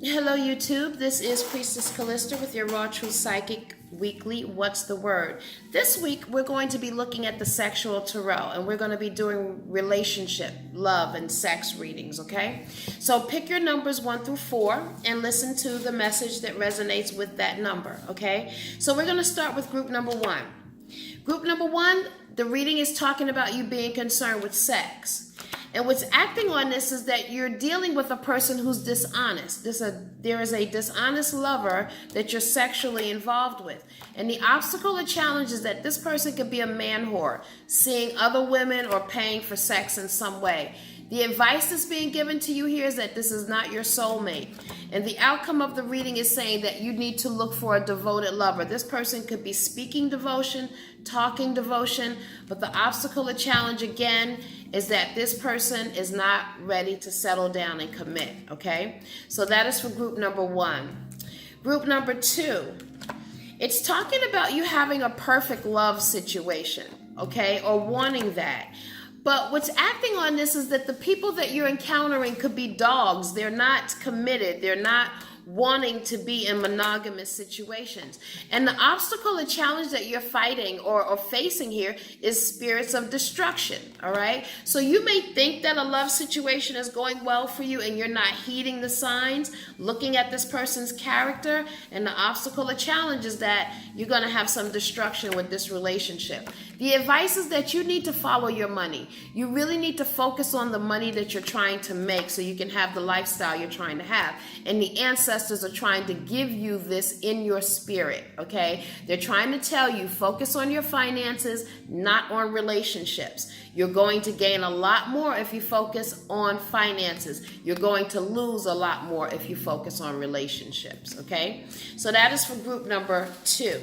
Hello YouTube, this is Priestess Callista with your Raw Truth Psychic Weekly What's the Word? This week we're going to be looking at the sexual tarot, and we're going to be doing relationship, love, and sex readings, okay? So pick your numbers 1 through 4 and listen to the message that resonates with that number, okay? So we're going to start with group number 1. Group number 1, the reading is talking about you being concerned with sex. And what's acting on this is that you're dealing with a person who's dishonest. There is a dishonest lover that you're sexually involved with. And the obstacle or challenge is that this person could be a man whore, seeing other women or paying for sex in some way. The advice that's being given to you here is that this is not your soulmate. And the outcome of the reading is saying that you need to look for a devoted lover. This person could be speaking devotion, talking devotion, but the obstacle or challenge again is that this person is not ready to settle down and commit, okay? So that is for group number 1. Group number 2, it's talking about you having a perfect love situation, okay, or wanting that. But what's acting on this is that the people that you're encountering could be dogs. They're not committed. They're not wanting to be in monogamous situations. And the obstacle and challenge that you're fighting or facing here is spirits of destruction, all right? So you may think that a love situation is going well for you and you're not heeding the signs, looking at this person's character, and the obstacle or challenge is that you're going to have some destruction with this relationship. The advice is that you need to follow your money. You really need to focus on the money that you're trying to make so you can have the lifestyle you're trying to have. And the ancestors are trying to give you this in your spirit, okay? They're trying to tell you, focus on your finances, not on relationships. You're going to gain a lot more if you focus on finances. You're going to lose a lot more if you focus on relationships, okay? So that is for group number 2.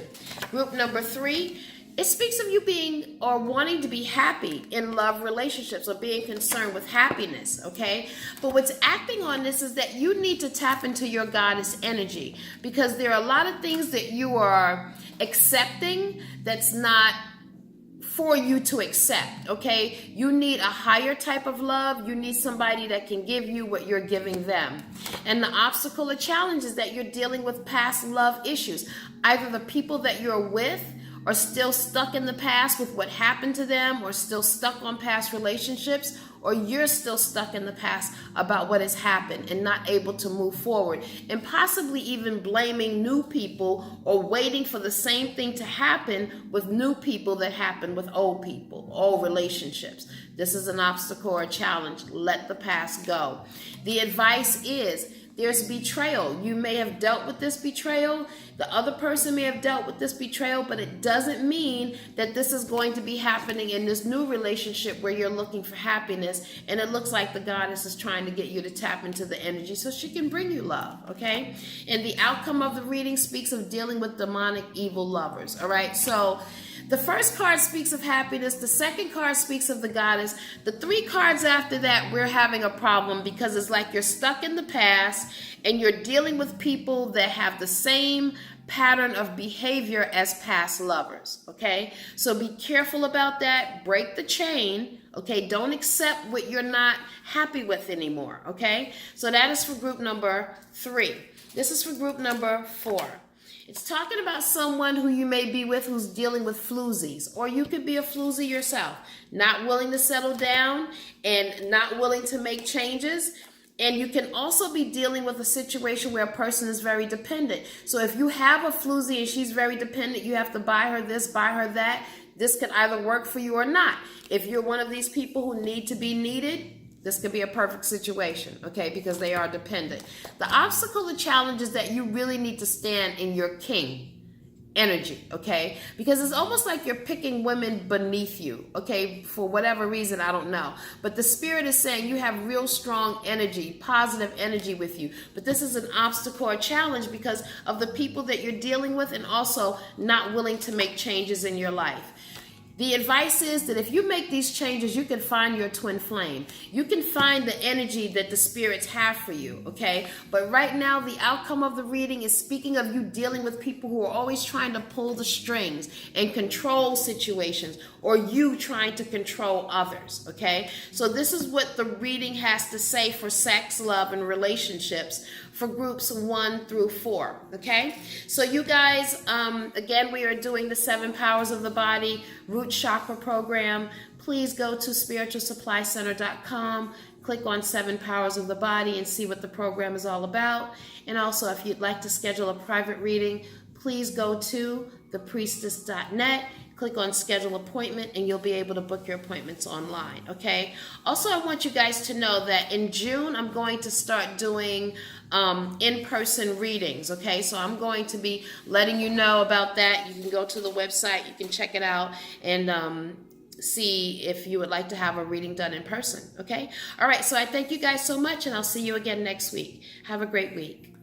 Group number 3, it speaks of you being or wanting to be happy in love relationships or being concerned with happiness, okay? But what's acting on this is that you need to tap into your goddess energy because there are a lot of things that you are accepting that's not for you to accept, okay? You need a higher type of love. You need somebody that can give you what you're giving them. And the obstacle or challenge is that you're dealing with past love issues. Either the people that you're with are still stuck in the past with what happened to them, or still stuck on past relationships, or you're still stuck in the past about what has happened and not able to move forward, and possibly even blaming new people or waiting for the same thing to happen with new people that happened with old people, old relationships. This is an obstacle or a challenge. Let the past go. The advice is there's betrayal. You may have dealt with this betrayal. The other person may have dealt with this betrayal, but it doesn't mean that this is going to be happening in this new relationship where you're looking for happiness, and it looks like the goddess is trying to get you to tap into the energy so she can bring you love, okay? And the outcome of the reading speaks of dealing with demonic evil lovers, all right? So the first card speaks of happiness. The second card speaks of the goddess. The 3 cards after that, we're having a problem because it's like you're stuck in the past and you're dealing with people that have the same pattern of behavior as past lovers, okay? So be careful about that. Break the chain, okay? Don't accept what you're not happy with anymore, okay? So that is for group number 3. This is for group number 4. It's talking about someone who you may be with who's dealing with floozies, or you could be a floozy yourself, not willing to settle down and not willing to make changes. And you can also be dealing with a situation where a person is very dependent. So if you have a floozy and she's very dependent, you have to buy her this, buy her that. This could either work for you or not. If you're one of these people who need to be needed, this could be a perfect situation, okay, because they are dependent. The obstacle or challenge is that you really need to stand in your king energy, okay? Because it's almost like you're picking women beneath you, okay? For whatever reason, I don't know. But the spirit is saying you have real strong energy, positive energy with you. But this is an obstacle or challenge because of the people that you're dealing with and also not willing to make changes in your life. The advice is that if you make these changes, you can find your twin flame. You can find the energy that the spirits have for you, okay? But right now, the outcome of the reading is speaking of you dealing with people who are always trying to pull the strings and control situations, or you trying to control others, okay? So this is what the reading has to say for sex, love, and relationships for groups 1 through 4, okay? So you guys, again, we are doing the 7 Powers of the Body Root Chakra program. Please go to spiritualsupplycenter.com, click on 7 Powers of the Body and see what the program is all about. And also, if you'd like to schedule a private reading, please go to thepriestess.net, click on schedule appointment, and you'll be able to book your appointments online, okay? Also, I want you guys to know that in June, I'm going to start doing in-person readings, okay? So I'm going to be letting you know about that. You can go to the website, you can check it out, and see if you would like to have a reading done in person, okay? All right, so I thank you guys so much, and I'll see you again next week. Have a great week.